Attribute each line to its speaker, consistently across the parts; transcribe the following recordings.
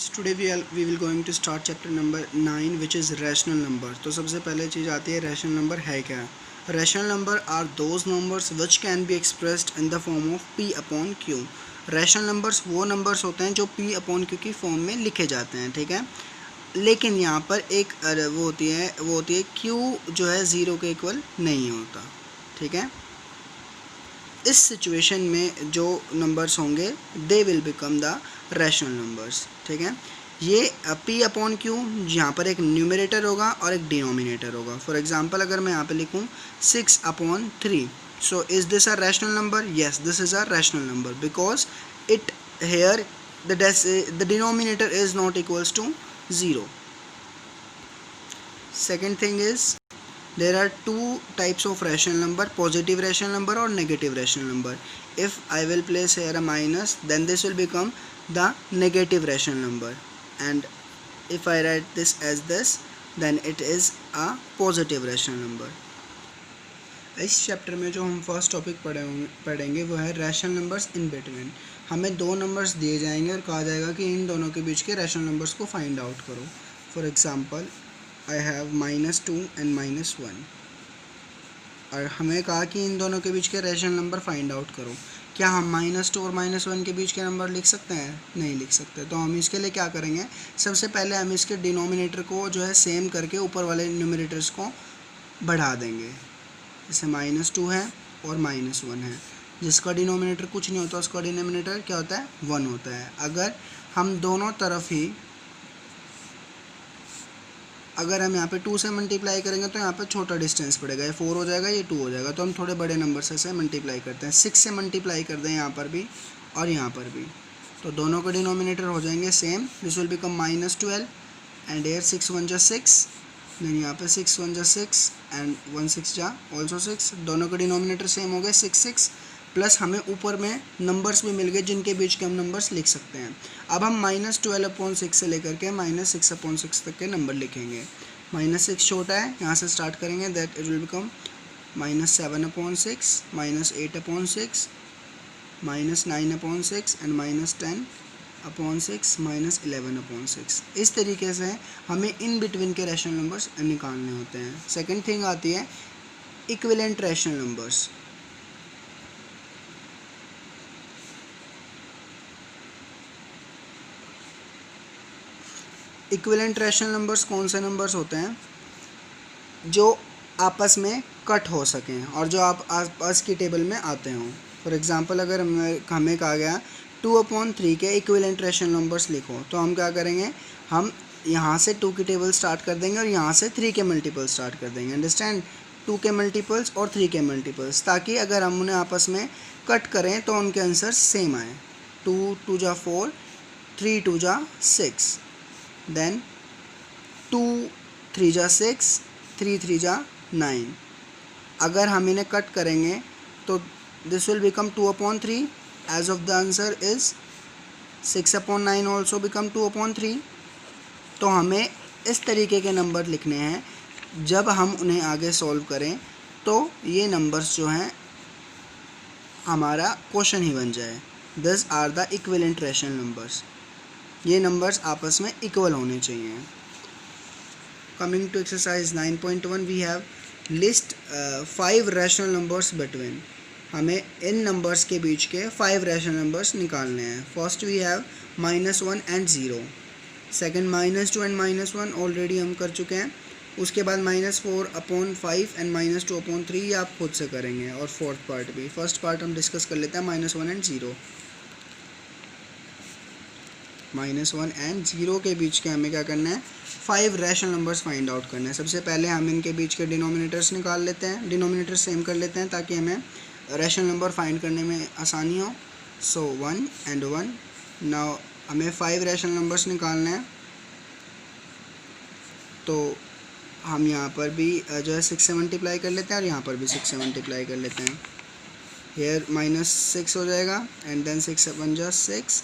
Speaker 1: Today we will going to start chapter number 9 which is rational number. तो सबसे पहले चीज़ आती है रैशनल नंबर है क्या। Rational numbers are those numbers which can be expressed in the form of P upon Q. Rational numbers वो numbers होते हैं जो पी अपॉन क्यू की फॉर्म में लिखे जाते हैं, ठीक है। लेकिन यहाँ पर एक वो होती है क्यू जो है ज़ीरो के इक्वल नहीं होता, ठीक है। इस सिचुएशन में जो नंबर्स होंगे they will become the rational numbers, ठीक है। ये p अपॉन क्यू, यहाँ पर एक न्यूमरेटर होगा और एक डिनोमिनेटर होगा। फॉर एग्जांपल अगर मैं यहाँ पे लिखूँ 6 upon 3, so is this a rational number? Yes, this is a rational number because it here the denominator is not equals to 0. Second thing is there are two types of rational number, positive rational number or negative rational number. If I will place here a minus, then this will become the negative rational number, and if I write this as this, then it is a positive rational number. इस chapter में जो हम first topic पढ़ेंगे वो है rational numbers in between. हमें दो numbers दिए जाएंगे और कहा जाएगा कि इन दोनों के बीच के रैशनल नंबर्स को फाइंड आउट करो। For example I have -2 and -1, और हमें कहा कि इन दोनों के बीच के रैशनल नंबर फाइंड आउट करो। क्या हम -2 और -1 के बीच के नंबर लिख सकते हैं? नहीं लिख सकते। तो हम इसके लिए क्या करेंगे, सबसे पहले हम इसके डिनोमिनेटर को जो है सेम करके ऊपर वाले न्यूमरेटर्स को बढ़ा देंगे। जैसे -2 है और -1 है, जिसका डिनोमिनेटर कुछ नहीं होता उसका डिनोमिनेटर क्या होता है? 1 होता है। अगर हम दोनों तरफ ही अगर हम यहाँ पे 2 से मल्टीप्लाई करेंगे तो यहाँ पे छोटा डिस्टेंस पड़ेगा, ये 4 हो जाएगा, ये 2 हो जाएगा। तो हम थोड़े बड़े नंबर से मल्टीप्लाई करते हैं। 6 से मल्टीप्लाई कर दें यहाँ पर भी और यहाँ पर भी, तो दोनों के डिनोमिनेटर हो जाएंगे same. This will become -12 and air 6 1 जा 6, देन यहाँ पे 6 1 जा 6 एंड 1 6 जा ऑल्सो 6। दोनों के डिनोमिनेटर सेम हो गए 6 6, प्लस हमें ऊपर में नंबर्स भी मिल गए जिनके बीच के हम नंबर्स लिख सकते हैं। अब हम -12/6 से लेकर के -6/6 तक के नंबर लिखेंगे। -6 छोटा है, यहाँ से स्टार्ट करेंगे, that it will become -7/6, -8/6, -9/6 and -10/6, -11/6। इस तरीके से हमें इन बिटवीन के रैशनल नंबर्स निकालने होते हैं। सेकेंड थिंग आती है equivalent rational numbers. Equivalent rational numbers कौन से नंबर्स होते हैं? जो आपस में कट हो सकें और जो आप आसपास की टेबल में आते हों। फॉर एग्जांपल अगर हमें कहा गया 2/3 के इक्विवेलेंट रैशनल नंबर्स लिखो, तो हम क्या करेंगे, हम यहाँ से 2 की टेबल स्टार्ट कर देंगे और यहाँ से 3 के मल्टीपल स्टार्ट कर देंगे। अंडरस्टैंड? 2 के मल्टीपल्स और 3 के मल्टीपल्स, ताकि अगर हम उन्हें आपस में कट करें तो उनके आंसर सेम आए। 2 2 जा 4, 3 2 जा 6, then 2 3 जा 6, 3 3 जा 9। अगर हम इन्हें कट करेंगे तो this will become 2/3 as of the answer is 6/9 also become 2/3। तो हमें इस तरीके के नंबर लिखने हैं, जब हम उन्हें आगे सॉल्व करें तो ये नंबर्स जो हैं हमारा क्वेश्चन ही बन जाए। This are the equivalent rational numbers. ये नंबर्स आपस में इक्वल होने चाहिए। Coming to exercise 9.1, we have list 5 rational numbers between. हमें इन नंबर्स के बीच के 5 रैशनल नंबर्स निकालने हैं। First we have -1 and 0, second -2 and -1 already हम कर चुके हैं। उसके बाद -4/5 एंड -2/3 ये आप खुद से करेंगे, और फोर्थ पार्ट भी। फर्स्ट पार्ट हम डिस्कस कर लेते हैं -1 एंड 0। -1 एंड 0 के बीच के हमें क्या करना है, 5 रैशनल नंबर्स फाइंड आउट करना है। सबसे पहले हम इनके बीच के डिनोमिनेटर्स निकाल लेते हैं, डिनोमिनेटर सेम कर लेते हैं ताकि हमें रैशनल नंबर फाइंड करने में आसानी हो। सो 1 एंड 1। नाउ हमें 5 रैशनल नंबर्स निकालना है, तो हम यहाँ पर भी जो है 6 से मल्टीप्लाई कर लेते हैं और यहाँ पर भी 6 से मल्टीप्लाई कर लेते हैं। हेयर -6 हो जाएगा एंड देन 6 1 जा 6,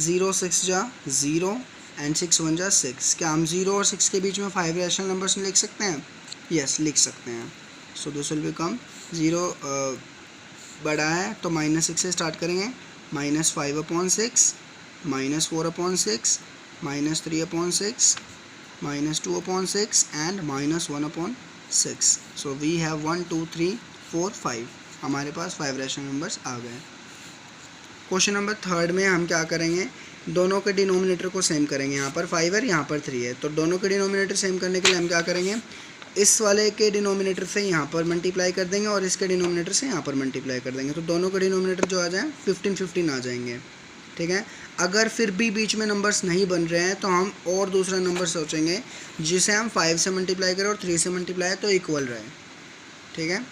Speaker 1: 0 6 जा 0 एंड 6 1 जा 6। क्या हम 0 और 6 के बीच में 5 रैशनल नंबर्स लिख सकते हैं? यस, लिख सकते हैं। सो दिस विल बिकम 0 बड़ा है तो -6 से स्टार्ट करेंगे, -5/6, -4/6, -3/6, -2/6 एंड -1/6। सो वी हैव 1 2 3 4 5, हमारे पास 5 रैशनल नंबर्स आ गए। क्वेश्चन नंबर थर्ड में हम क्या करेंगे, दोनों के डिनोमिनेटर को सेम करेंगे। यहाँ पर 5 है, यहाँ पर 3 है, तो दोनों के डिनोमिनेटर सेम करने के लिए हम क्या करेंगे, इस वाले के डिनोमिनेटर से यहाँ पर मल्टीप्लाई कर देंगे और इसके डिनोमिनेटर से यहाँ पर मल्टीप्लाई कर देंगे, तो दोनों के डिनोमिनेटर जो आ जाए 15 आ जाएंगे। ठीक है, अगर फिर भी बीच में नंबर्स नहीं बन रहे हैं तो हम और दूसरा नंबर सोचेंगे जिसे हम 5 से मल्टीप्लाई करें और 3 से मल्टीप्लाई तो इक्वल रहे। ठीक है,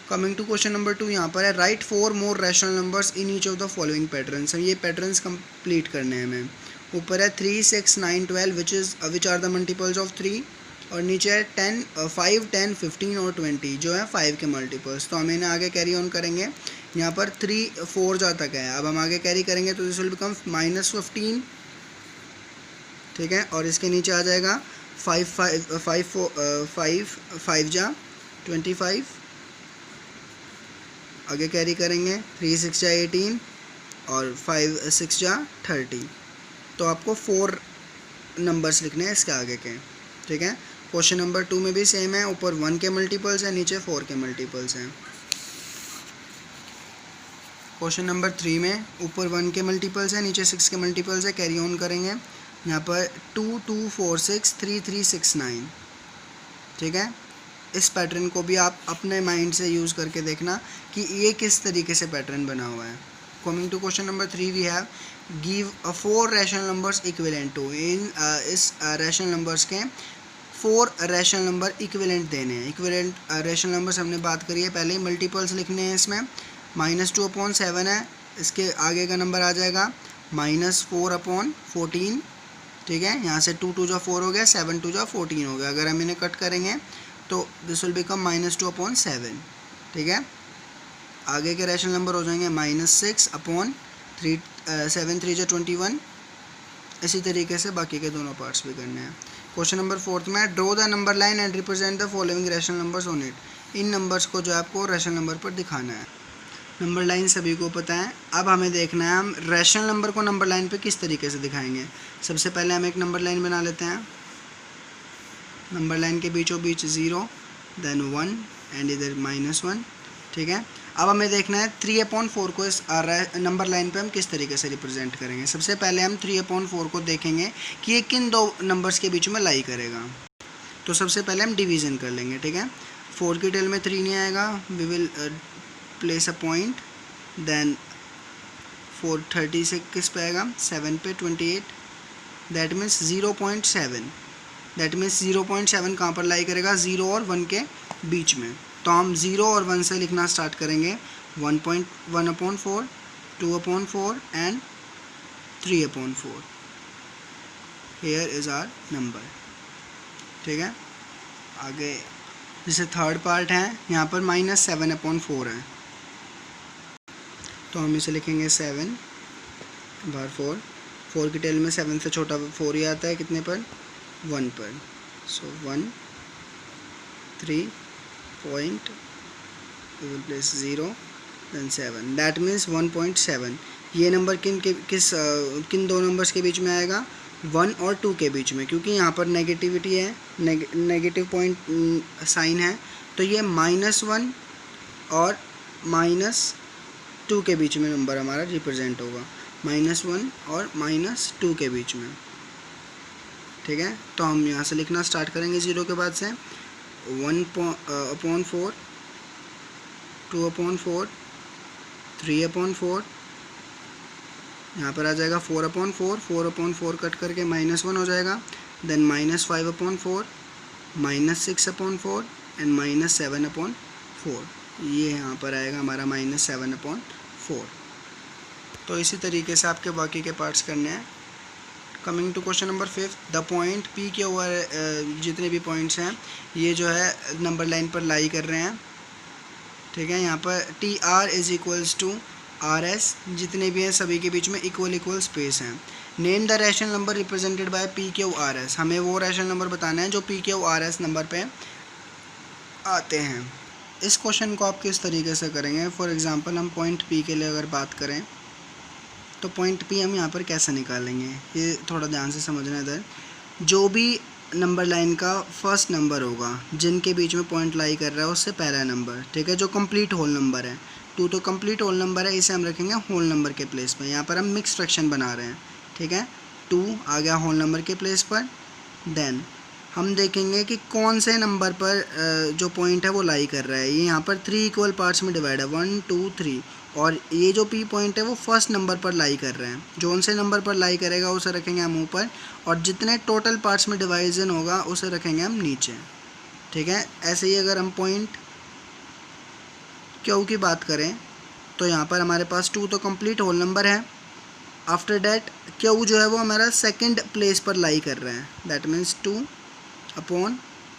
Speaker 1: कमिंग टू क्वेश्चन नंबर 2, यहाँ पर है write 4 more rational numbers in each of the following patterns. ये पैटर्न्स कंप्लीट करने हैं हमें। ऊपर है 3 6 9 12 which are the multiples of 3, और नीचे है 5 10 15 और 20 जो है 5 के मल्टीपल्स। तो हम इन्हें आगे कैरी ऑन करेंगे। यहाँ पर 3 4 जा तक है, अब हम आगे कैरी करेंगे तो दिस विल बिकम -15। ठीक है, और इसके नीचे आ जाएगा 5 जा 25, आगे कैरी करेंगे 3 6 जा 18 और 5 6 जा 30। तो आपको 4 नंबर्स लिखने हैं इसके आगे के। ठीक है, क्वेश्चन नंबर 2 में भी सेम है, ऊपर 1 के मल्टीपल्स हैं, नीचे 4 के मल्टीपल्स हैं। क्वेश्चन नंबर 3 में ऊपर 1 के मल्टीपल्स हैं, नीचे 6 के मल्टीपल्स है, कैरी ऑन करेंगे। यहाँ पर 2 2 4 6 3 3 6 9। ठीक है, इस पैटर्न को भी आप अपने माइंड से यूज़ करके देखना कि ये किस तरीके से पैटर्न बना हुआ है। Coming to question number 3, we have give 4 rational numbers equivalent to. इस रैशनल नंबर्स के 4 रैशनल नंबर इक्विवेलेंट देने हैं। इक्विवेलेंट रैशनल नंबर्स हमने बात करी है पहले, मल्टीपल्स लिखने हैं इसमें। -2/7 है, इसके आगे का नंबर आ जाएगा -4/14। ठीक है, यहाँ से 2 2 जा 4 हो गया, 7 2 जा 14 हो गया। अगर हम इन्हें कट करेंगे तो दिस विल बिकम -2/7। ठीक है, आगे के रैशनल नंबर हो जाएंगे -6/3, 7 3 जा 21। इसी तरीके से बाकी के दोनों पार्ट्स भी करने हैं। क्वेश्चन नंबर 4 में draw the number line and represent the following rational numbers on it. In numbers को जो आपको रैशनल नंबर पर दिखाना है। नंबर लाइन सभी को पता है, अब हमें देखना है हम रैशनल नंबर को नंबर लाइन पे किस तरीके से दिखाएंगे। सबसे पहले हम एक नंबर लाइन बना लेते हैं। नंबर लाइन के बीचों बीच 0 देन 1 एंड इधर -1। ठीक है, अब हमें देखना है 3/4 को इस नंबर लाइन पे हम किस तरीके से रिप्रेजेंट करेंगे। सबसे पहले हम 3/4 को देखेंगे कि ये किन दो नंबर्स के बीच में लाई करेगा। तो सबसे पहले हम डिवीज़न कर लेंगे। ठीक है, 4 की टेल में 3 नहीं आएगा, we will place a point, then 4 30 से किस पे आएगा, 7 पे 28, दैट मीन्स 0.7। दैट मीन्स 0.7 कहाँ पर लाई करेगा, 0 और 1 के बीच में। तो हम 0 और 1 से लिखना स्टार्ट करेंगे। 1/4, 2/4 and 3/4। Here is our number. ठीक है, आगे जैसे थर्ड पार्ट है, यहाँ पर -7/4 है, तो हम इसे लिखेंगे 7/4। 4 की टेल में 7 से छोटा 4 ही आता है, कितने पर, 1 पर। So 1 3 point, we will place 0 then 7, that means 1.7। ये नंबर किन दो नंबर्स के बीच में आएगा, 1 और 2 के बीच में, क्योंकि यहाँ पर नेगेटिविटी है, नेगेटिव पॉइंट साइन है, तो ये -1 और -2 के बीच में नंबर हमारा रिप्रेजेंट होगा। -1 और -2 के बीच में। ठीक है, तो हम यहाँ से लिखना स्टार्ट करेंगे 0 के बाद से। 1/4, 2/4, 3/4, यहाँ पर आ जाएगा 4/4, 4/4 कट करके -1 हो जाएगा, देन -5/4, -6/4 एंड -7/4। ये यहाँ पर आएगा हमारा -7/4। तो इसी तरीके से आपके बाकी के पार्ट्स करने हैं। Coming to question number 5, the point P के ओवर जितने भी पॉइंट्स हैं ये जो है नंबर लाइन पर लाई कर रहे हैं। ठीक है, यहाँ पर TR is equals to RS, जितने भी हैं सभी के बीच में इक्वल स्पेस हैं। Name the rational number represented by PQRS। हमें वो रैशनल नंबर बताना है जो PQRS नंबर पे आते हैं। इस क्वेश्चन को आप किस तरीके से करेंगे, फॉर एग्जांपल हम पॉइंट P के लिए अगर बात करें तो पॉइंट पी हम यहाँ पर कैसे निकालेंगे, ये थोड़ा ध्यान से समझना इधर। जो भी नंबर लाइन का फर्स्ट नंबर होगा जिनके बीच में पॉइंट लाई कर रहा है उससे पहला नंबर, ठीक है, जो कंप्लीट होल नंबर है। 2 तो कंप्लीट होल नंबर है, इसे हम रखेंगे होल नंबर के प्लेस पर। यहाँ पर हम मिक्स फ्रैक्शन बना रहे हैं, ठीक है। 2 आ गया होल नंबर के प्लेस पर। देन हम देखेंगे कि कौन से नंबर पर जो पॉइंट है वो लाई कर रहा है। ये यहाँ पर 3 इक्वल पार्ट्स में डिवाइड है, 1 2 3, और ये जो पी पॉइंट है वो फर्स्ट नंबर पर लाई कर रहे हैं। जो उनसे नंबर पर लाई करेगा उसे रखेंगे हम ऊपर, और जितने टोटल पार्ट्स में डिवाइजन होगा उसे रखेंगे हम नीचे, ठीक है। ऐसे ही अगर हम पॉइंट क्यू की बात करें तो यहाँ पर हमारे पास 2 तो कंप्लीट होल नंबर है। आफ्टर डैट क्यू जो है वो हमारा सेकंड प्लेस पर लाई कर रहा है, दैट मीन्स 2 अपॉन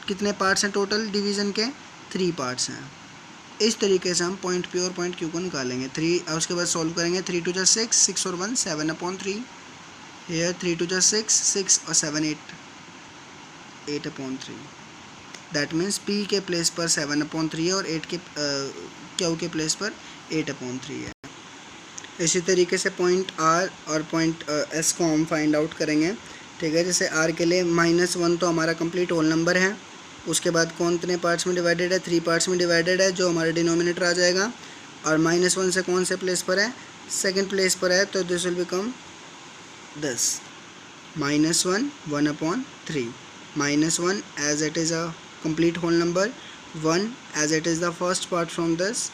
Speaker 1: कितने पार्ट्स हैं टोटल डिवीज़न के, 3 पार्ट्स हैं। इस तरीके से हम पॉइंट पी और पॉइंट क्यू को निकालेंगे। 3 और उसके बाद सॉल्व करेंगे। 3 2 6, 6 और 1 7/3, हेयर 3 2 6, 6 और 7 8, 8/3। दैट मीन्स पी के प्लेस पर 7/3 है और 8 के क्यू के प्लेस पर 8/3 है। इसी तरीके से पॉइंट आर और पॉइंट एस को हम फाइंड आउट करेंगे, ठीक है। जैसे आर के लिए -1 तो हमारा कंप्लीट होल नंबर है, उसके बाद कौन कितने पार्ट्स में डिवाइडेड है, 3 पार्ट्स में डिवाइडेड है, जो हमारा डिनोमिनेटर आ जाएगा। और -1 से कौन से प्लेस पर है, सेकंड प्लेस पर है, तो this will become this -1 1/3, -1 as it is a complete whole number, 1 as it is the first part from this,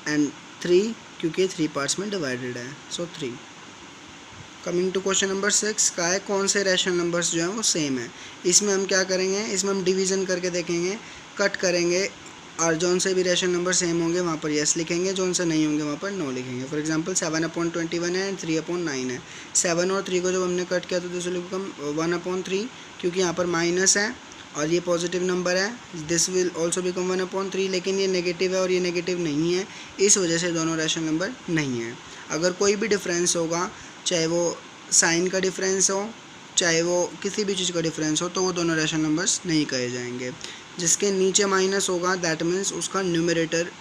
Speaker 1: and 3 क्योंकि 3 पार्ट्स में डिवाइडेड है, so 3। Coming to question number 6 का है कौन से रैशनल नंबर्स जो हैं वो सेम है। इसमें हम क्या करेंगे, इसमें हम डिवीज़न करके देखेंगे, कट करेंगे, और जौन से भी रैशनल नंबर सेम होंगे वहाँ पर यस लिखेंगे, जौन से नहीं होंगे वहाँ पर नो लिखेंगे। फॉर एग्जांपल 7/21 है एंड 3/9 है। 7 और 3 को जब हमने कट किया तो दिस विल बिकम 1/3, क्योंकि यहाँ पर माइनस है और ये पॉजिटिव नंबर है, दिस विल ऑल्सो बिकम 1/3, लेकिन ये नेगेटिव है और ये नेगेटिव नहीं है, इस वजह से दोनों रैशनल नंबर नहीं है। अगर कोई भी डिफरेंस होगा, चाहे वो साइन का डिफरेंस हो, चाहे वो किसी भी चीज़ का डिफरेंस हो, तो वो दोनों रैशनल नंबर्स नहीं कहे जाएंगे। जिसके नीचे माइनस होगा दैट मीन्स उसका न्यूमरेटर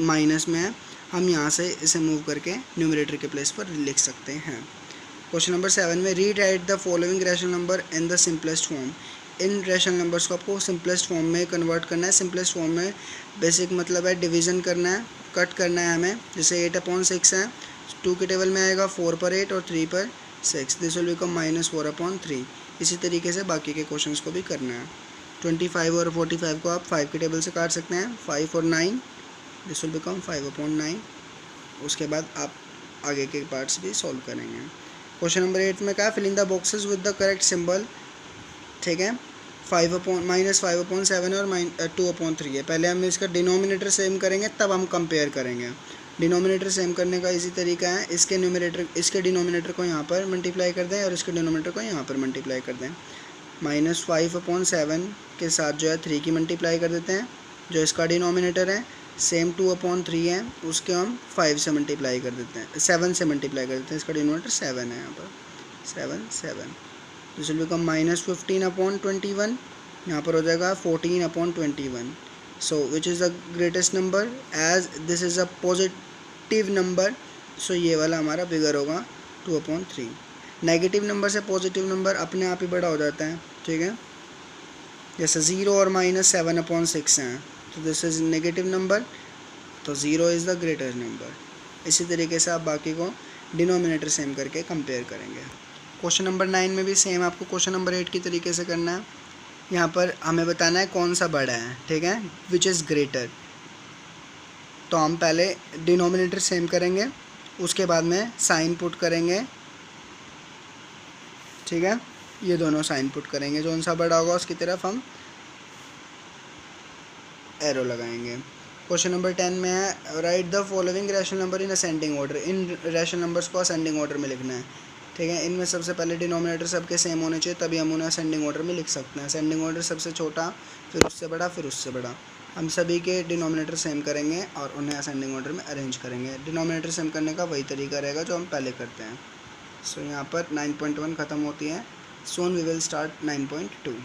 Speaker 1: माइनस में है, हम यहाँ से इसे मूव करके न्यूमरेटर के प्लेस पर लिख सकते हैं। क्वेश्चन नंबर 7 में read write the following rational number in the simplest form. In rational numbers को आपको सिंपलेस्ट फॉर्म में कन्वर्ट करना है। सिंपलेस्ट फॉर्म में बेसिक मतलब है डिवीज़न करना है, कट करना है हमें। जैसे 8/6 है, 2 के टेबल में आएगा 4 पर 8 और 3 पर 6, दिस विल बिकम -4/3। इसी तरीके से बाकी के क्वेश्चंस को भी करना है। 25 और 45 को आप 5 के टेबल से काट सकते हैं, 5 और 9, दिस विल बिकम 5/9। उसके बाद आप आगे के पार्ट्स भी सॉल्व करेंगे। क्वेश्चन नंबर 8 में क्या, fill in the boxes with the correct symbol, ठीक है। -5/7 और 2/3 है। पहले हम इसका डिनोमिनेटर सेम करेंगे, तब हम कंपेयर करेंगे। डिनोमिनेटर सेम करने का इसी तरीका है, इसके डिनोमिनेटर को यहाँ पर मल्टीप्लाई कर दें और इसके डिनोमिनेटर को यहाँ पर मल्टीप्लाई कर दें। -5/7 के साथ जो है 3 की मल्टीप्लाई कर देते हैं, जो इसका डिनोमिनेटर है सेम 2/3 है, उसके हम 5 से मल्टीप्लाई कर देते हैं, 7 से मल्टीप्लाई कर देते हैं, इसका डिनोमिनेटर 7 है, यहाँ पर 7 दिस विल बिकम -15/21, यहाँ पर हो जाएगा 14/21। So which is the greatest number, as this is a positive number, so ये वाला हमारा बिगर होगा 2/3। नेगेटिव नंबर से पॉजिटिव नंबर अपने आप ही बड़ा हो जाता है, ठीक है। जैसे 0 और -7/6 हैं, तो दिस इज़ नेगेटिव नंबर, तो 0 इज़ द ग्रेटेस्ट नंबर। इसी तरीके से आप बाकी को डिनोमिनेटर सेम करके कंपेयर करेंगे। क्वेश्चन नंबर 9 में भी सेम आपको क्वेश्चन नंबर 8 की तरीके से करना है। यहाँ पर हमें बताना है कौन सा बड़ा है, ठीक है, विच इज़ ग्रेटर। तो हम पहले डिनोमिनेटर सेम करेंगे, उसके बाद में साइन पुट करेंगे, ठीक है। ये दोनों साइन पुट करेंगे, जो सा बड़ा होगा उसकी तरफ हम एरो लगाएंगे। क्वेश्चन नंबर 10 में है right the following rational number in ascending order. In rational numbers को असेंडिंग ऑर्डर में लिखना है, ठीक है। इनमें सबसे पहले डिनोमिनेटर सबके सेम होने चाहिए, तभी हम उन्हें असेंडिंग ऑर्डर में लिख सकते हैं। असेंडिंग ऑर्डर सबसे छोटा, फिर उससे बड़ा, फिर उससे बड़ा। हम सभी के डिनोमिनेटर सेम करेंगे और उन्हें असेंडिंग ऑर्डर में अरेंज करेंगे। डिनोमिनेटर सेम करने का वही तरीका रहेगा जो हम पहले करते हैं। सो यहाँ पर 9.1 ख़त्म होती है, सोन वी विल स्टार्ट 9.2।